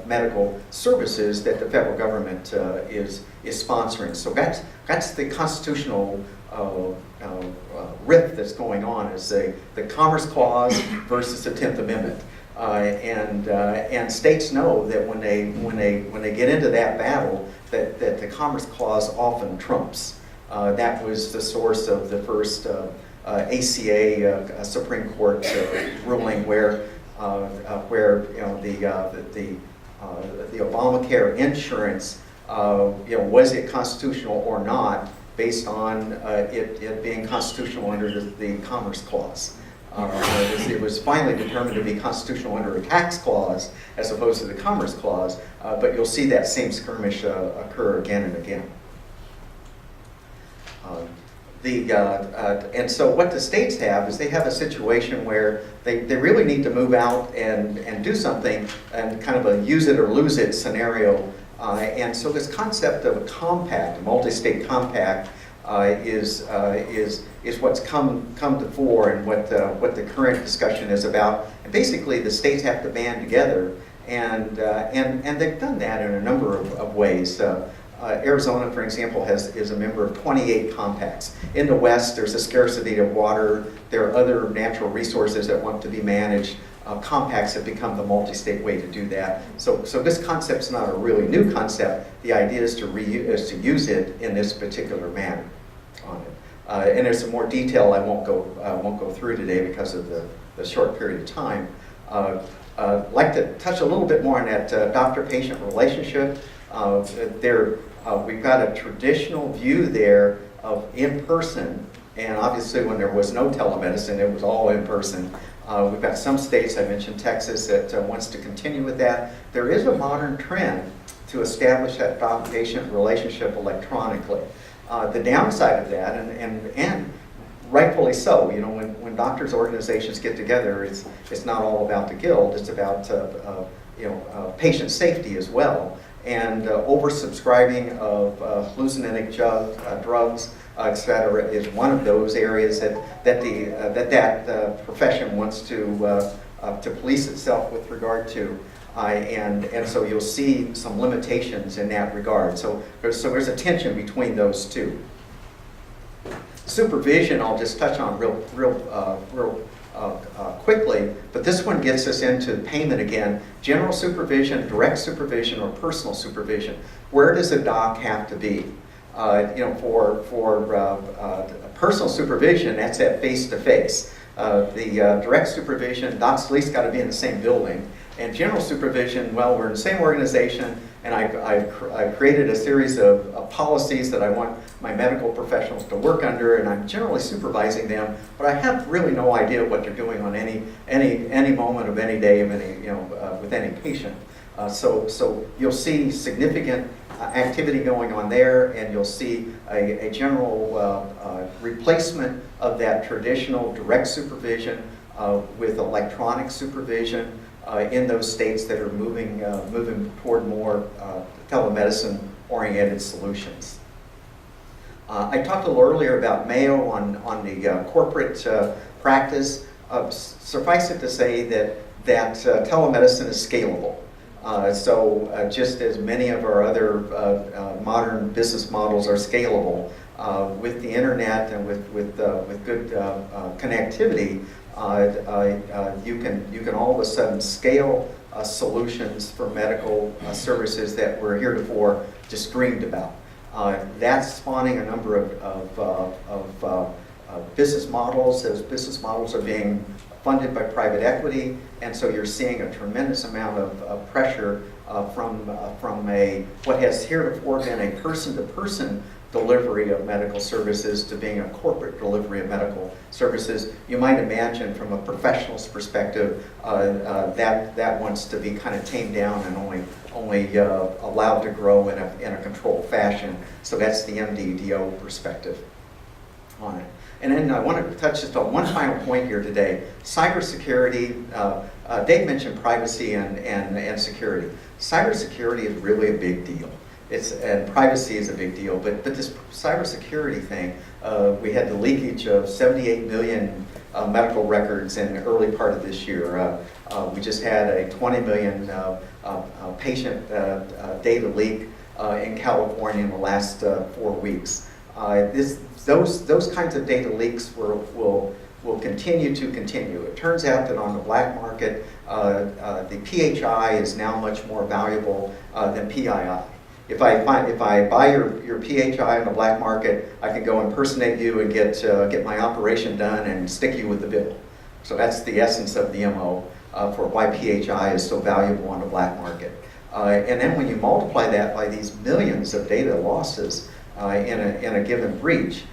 medical services that the federal government is sponsoring. So that's the constitutional rift that's going on, is the Commerce Clause versus the 10th Amendment. And states know that when they get into that battle, that the Commerce Clause often trumps. That was the source of the first ACA Supreme Court ruling, where the Obamacare insurance, was it constitutional or not, based on it being constitutional under the Commerce Clause. It was finally determined to be constitutional under a tax clause as opposed to the Commerce Clause, but you'll see that same skirmish occur again and again. And so what the states have is they have a situation where they really need to move out and do something, and kind of a use it or lose it scenario. And so this concept of a compact, a multi-state compact, is what's come to fore, and what the current discussion is about. And basically, the states have to band together, and they've done that in a number of ways. Arizona, for example, is a member of 28 compacts. In the West, there's a scarcity of water. There are other natural resources that want to be managed. Compacts have become the multi-state way to do that. So this concept's not a really new concept. The idea is to use it in this particular manner on it. And there's some more detail I won't go through today because of the short period of time. I'd like to touch a little bit more on that doctor-patient relationship. We've got a traditional view there of in-person, and obviously when there was no telemedicine, it was all in-person. We've got some states, I mentioned Texas, that wants to continue with that. There is a modern trend to establish that doctor-patient relationship electronically. The downside of that, and rightfully so, when doctors' organizations get together, it's not all about the guild, it's about patient safety as well. And oversubscribing of hallucinogenic drugs, etc., is one of those areas that profession wants to police itself with regard to. And so you'll see some limitations in that regard. So there's a tension between those two. Supervision, I'll just touch on real quickly, but this one gets us into payment again. General supervision, direct supervision, or personal supervision. Where does a doc have to be? For personal supervision, that's at face-to-face. The direct supervision, docs at least got to be in the same building. And general supervision, well, we're in the same organization, and I've created a series of policies that I want my medical professionals to work under, and I'm generally supervising them, but I have really no idea what they're doing on any moment of any day of with any patient. So you'll see significant activity going on there, and you'll see a general replacement of that traditional direct supervision with electronic supervision in those states that are moving toward more telemedicine-oriented solutions. I talked a little earlier about Mayo on the corporate practice. Suffice it to say that telemedicine is scalable. So just as many of our other modern business models are scalable, with the internet and with good connectivity, you can all of a sudden scale solutions for medical services that were heretofore just dreamed about. That's spawning a number of business models. Those business models are being funded by private equity, and so you're seeing a tremendous amount of pressure from what has heretofore been a person-to-person delivery of medical services to being a corporate delivery of medical services. You might imagine from a professional's perspective that wants to be kind of tamed down and only allowed to grow in a controlled fashion. So that's the MDDO perspective on it. And then I want to touch just on one final point here today. Cybersecurity, Dave mentioned privacy and security. Cybersecurity is really a big deal. And privacy is a big deal, but this cybersecurity thing, we had the leakage of 78 million medical records in the early part of this year. We just had a 20 million patient data leak in California in the last 4 weeks. Those kinds of data leaks will continue. It turns out that on the black market, the PHI is now much more valuable than PII. If I buy your PHI on the black market, I can go impersonate you and get my operation done and stick you with the bill. So that's the essence of the MO for why PHI is so valuable on the black market. And then when you multiply that by these millions of data losses in a given breach,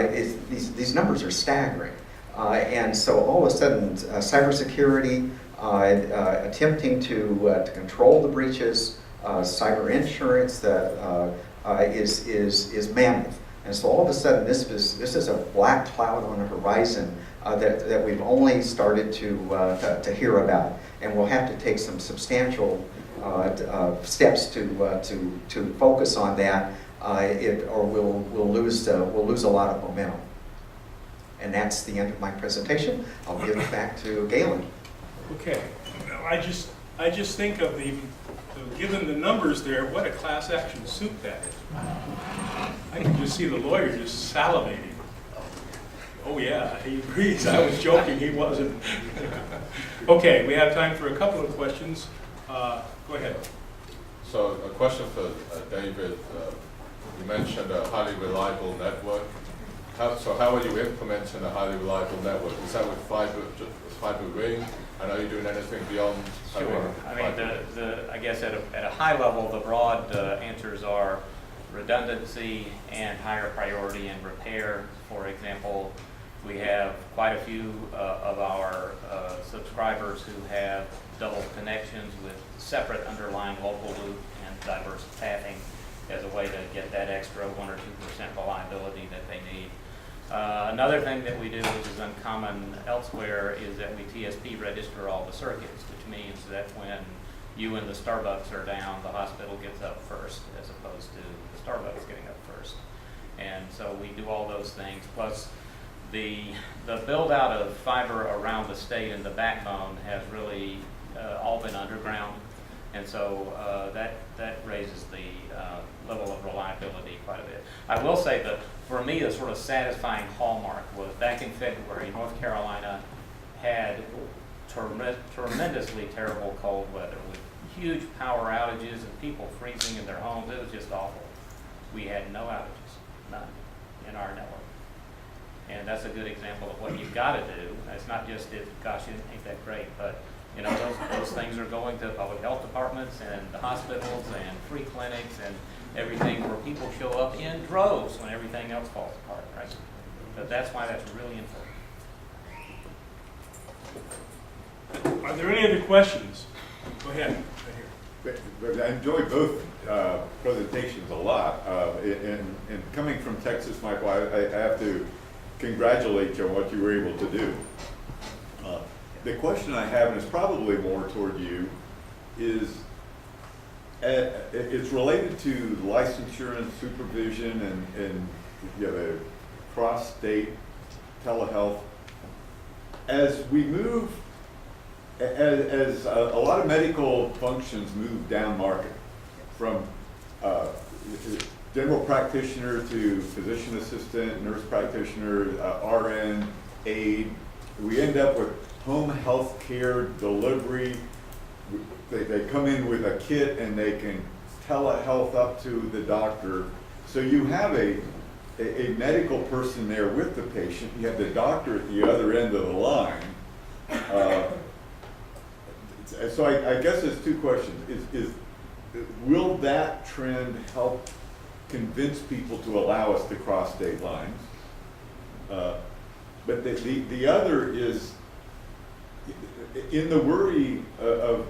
these numbers are staggering. And so all of a sudden, cybersecurity, attempting to control the breaches, cyber insurance is mammoth. And so all of a sudden, this is a black cloud on the horizon that we've only started to hear about, and we'll have to take some substantial steps to focus on that, or we'll lose a lot of momentum. And that's the end of my presentation. I'll give it back to Galen. Okay, I just think of given the numbers there, what a class action suit that is. I can just see the lawyer just salivating. Oh yeah, he agrees. I was joking, he wasn't. Okay, we have time for a couple of questions. Go ahead. So a question for David. You mentioned a highly reliable network. How are you implementing a highly reliable network? Is that with fiber ring? And are you doing anything beyond? Sure. I mean, I guess at a high level, the broad answers are redundancy and higher priority in repair. For example, we have quite a few of our subscribers who have double connections with separate underlying local loop and diverse pathing as a way to get that extra 1 or 2% reliability that they need. Another thing that we do, which is uncommon elsewhere, is that we TSP register all the circuits, which means that when you and the Starbucks are down, the hospital gets up first, as opposed to the Starbucks getting up first. And so we do all those things. Plus, the build out of fiber around the state and the backbone has really all been underground. And so that raises the level of reliability quite a bit. I will say that for me, the sort of satisfying hallmark was back in February, North Carolina had tremendously terrible cold weather with huge power outages and people freezing in their homes. It was just awful. We had no outages, none, in our network. And that's a good example of what you've got to do. It's not just, gosh, it ain't that great, but you know, those things are going to public health departments and the hospitals and free clinics and everything where people show up in droves when everything else falls apart, right? But that's why that's really important. Are there any other questions? Go ahead. Right But I enjoyed both presentations a lot. And coming from Texas, Michael, I have to congratulate you on what you were able to do. The question I have, and it's probably more toward you, is it's related to licensure and supervision and you know, the cross-state telehealth. As we move, as a lot of medical functions move down market, from general practitioner to physician assistant, nurse practitioner, RN, aide, we end up with home health care delivery. They come in with a kit and they can telehealth up to the doctor. So you have a medical person there with the patient. You have the doctor at the other end of the line. So I guess there's two questions. Will that trend help convince people to allow us to cross state lines? But the other is, in the worry of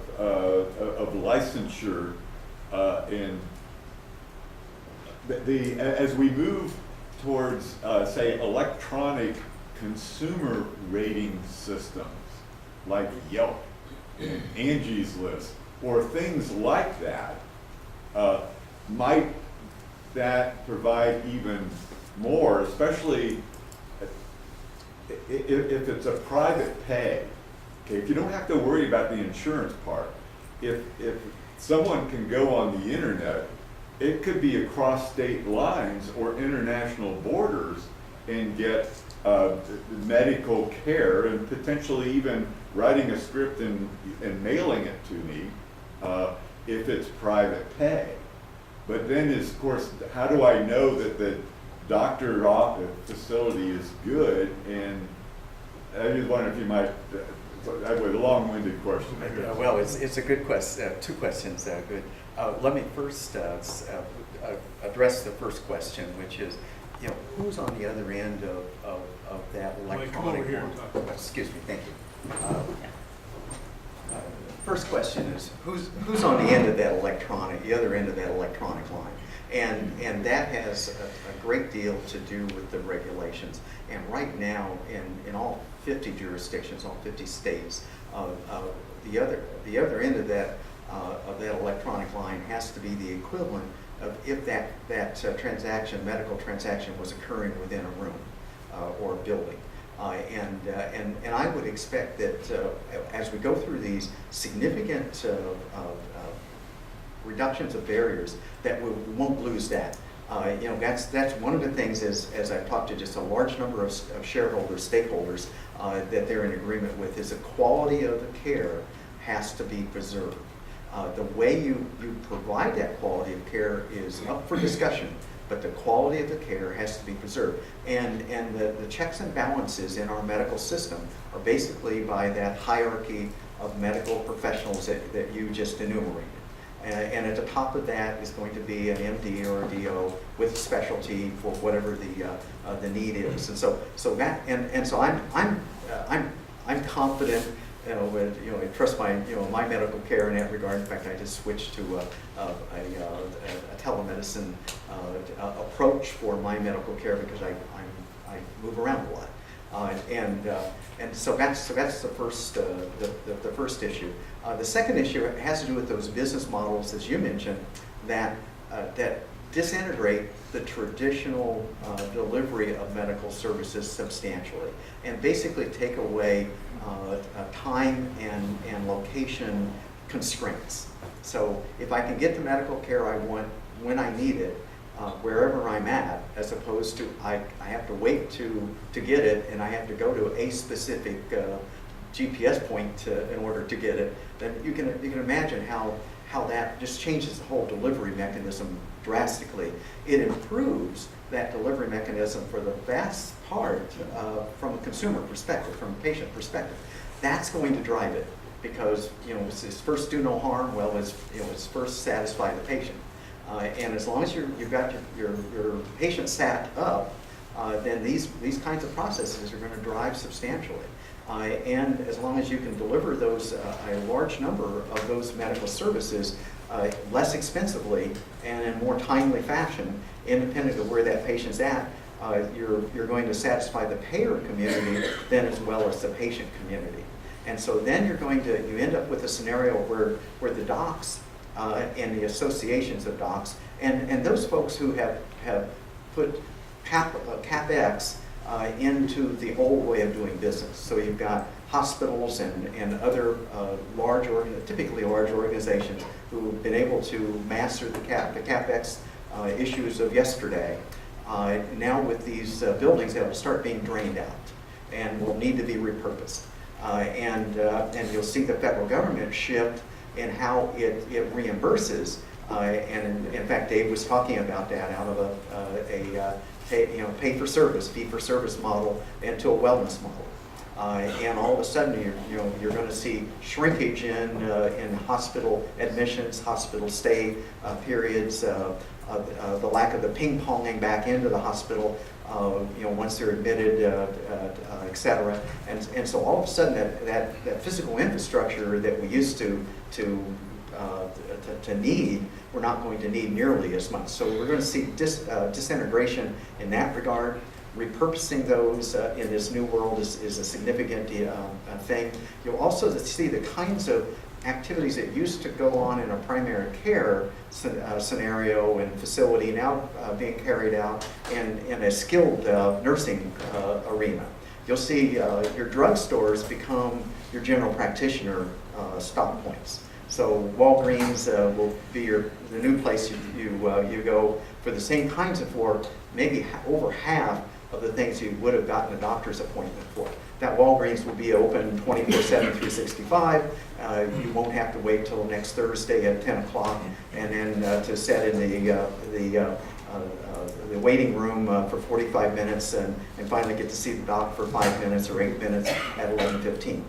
licensure and as we move towards, say, electronic consumer rating systems like Yelp, Angie's List, or things like that, might that provide even more, especially if it's a private pay? Okay, if you don't have to worry about the insurance part, if someone can go on the internet, it could be across state lines or international borders and get medical care, and potentially even writing a script and mailing it to me if it's private pay. But then is, of course, how do I know that the doctor office facility is good? And I just wonder if you might, I have a long-winded question. Well, it's a good question, two questions, good. Let me first address the first question, which is, you know, who's on the other end of that electronic? Come over here and talk. Excuse me, thank you. First question is, who's on the end of that the other end of that electronic line? And that has a great deal to do with the regulations. And right now, in all 50 jurisdictions, all 50 states, the other end of that electronic line has to be the equivalent of if that medical transaction was occurring within a room or a building. And I would expect that as we go through these significant reductions of barriers, that we won't lose that. You know, that's one of the things as I've talked to just a large number of shareholders, stakeholders, that they're in agreement with, is the quality of the care has to be preserved. The way you provide that quality of care is up for discussion, but the quality of the care has to be preserved. And the checks and balances in our medical system are basically by that hierarchy of medical professionals that you just enumerated. And at the top of that is going to be an MD or a DO with specialty for whatever the need is. And so I'm confident. I trust my my medical care in that regard. In fact, I just switched to a telemedicine approach for my medical care because I move around a lot, and so that's the first issue. The second issue has to do with those business models, as you mentioned, that disintegrate the traditional delivery of medical services substantially, and basically take away time and location constraints. So if I can get the medical care I want when I need it, wherever I'm at, as opposed to I have to wait to get it and I have to go to a specific GPS point in order to get it, then you can imagine how that just changes the whole delivery mechanism drastically. It improves that delivery mechanism for the vast part from a consumer perspective, from a patient perspective. That's going to drive it because it's first do no harm. Well, it's first satisfy the patient, and as long as you've got your patient sat up, then these kinds of processes are going to drive substantially. And as long as you can deliver those a large number of those medical services less expensively and in more timely fashion, independent of where that patient's at, you're going to satisfy the payer community then as well as the patient community. And so then you end up with a scenario where the docs and the associations of docs and those folks who have put CapEx into the old way of doing business. So you've got hospitals and other typically large organizations who've been able to master the CapEx issues of yesterday. Now with these buildings, they'll start being drained out and will need to be repurposed. And you'll see the federal government shift in how it reimburses. And in fact, Dave was talking about that out of a pay for service, fee for service model into a wellness model. And all of a sudden, you're going to see shrinkage in hospital admissions, hospital stay periods, the lack of the ping-ponging back into the hospital, once they're admitted, et cetera. And so all of a sudden, that physical infrastructure that we used to need, we're not going to need nearly as much. So we're going to see disintegration in that regard. Repurposing those in this new world is a significant thing. You'll also see the kinds of activities that used to go on in a primary care scenario and facility now being carried out in a skilled nursing arena. You'll see your drugstores become your general practitioner stop points. So Walgreens will be the new place you go for the same kinds of work, maybe over half of the things you would have gotten a doctor's appointment for. That Walgreens will be open 24/7, 365. You won't have to wait till next Thursday at 10 o'clock and then to set in the waiting room for 45 minutes and finally get to see the doc for 5 minutes or 8 minutes at 11:15.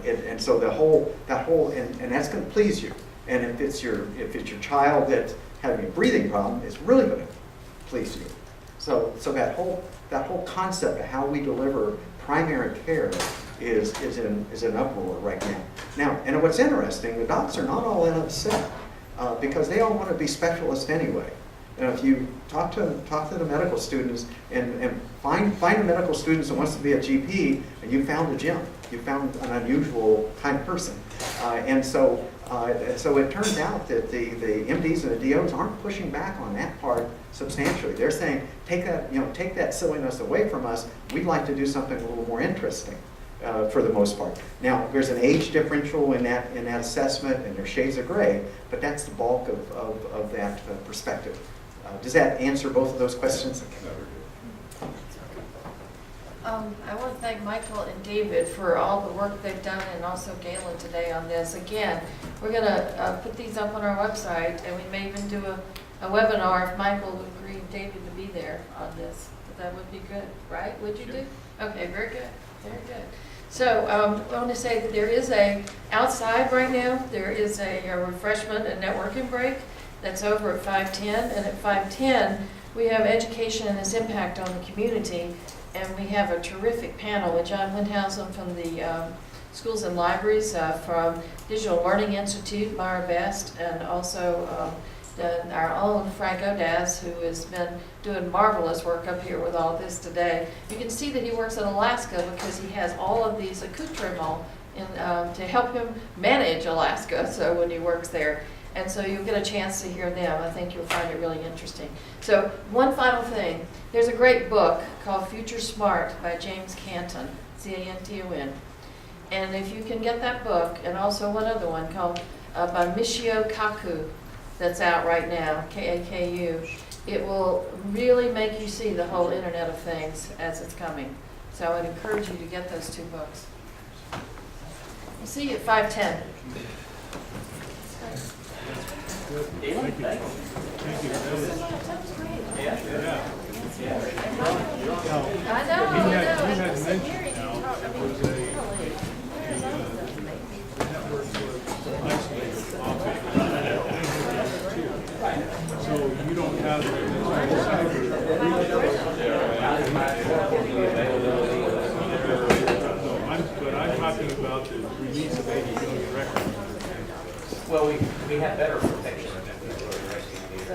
And so and that's going to please you. And if it's your child that's having a breathing problem, it's really going to please you. So that whole concept of how we deliver primary care is in uproar right now. Now, and what's interesting, the docs are not all that upset because they all want to be specialists anyway. And if you talk to the medical students and find a medical student that wants to be a GP, and you found a gem, you found an unusual kind of person, and so it turns out that the MDs and the DOs aren't pushing back on that part substantially. They're saying, take that silliness away from us. We'd like to do something a little more interesting. For the most part. Now, there's an age differential in that assessment, and there's shades of gray, but that's the bulk of that perspective. Does that answer both of those questions? I want to thank Michael and David for all the work they've done, and also Galen today on this. Again, we're going to put these up on our website, and we may even do a webinar if Michael would agree and David to be there on this. That would be good, right? Would you do? Okay, very good. Very good. So I want to say that there is outside right now, there is a refreshment and networking break that's over at 5:10. And at 5:10, we have education and its impact on the community. And we have a terrific panel with John Windhausen from the Schools and Libraries, from Digital Learning Institute, Myra Best, and also our own Frank Odaz, who has been doing marvelous work up here with all this today. You can see that he works in Alaska because he has all of these accoutrements to help him manage Alaska, so when he works there. And so you'll get a chance to hear them. I think you'll find it really interesting. So one final thing. There's a great book called Future Smart by James Canton, C-A-N-T-O-N. And if you can get that book, and also one other one called by Michio Kaku that's out right now, K-A-K-U. It will really make you see the whole Internet of Things as it's coming. So I would encourage you to get those 2 books. We'll see you at 5:10. Galen, thanks. That was great. Yeah. I know, I know. You had It's mentioned so weird. You now talk- I there mean, was a really, there's other stuff to make. network was isolated off it. So you don't have but I'm talking about the release of 80 million records. Well, we have better protection. So,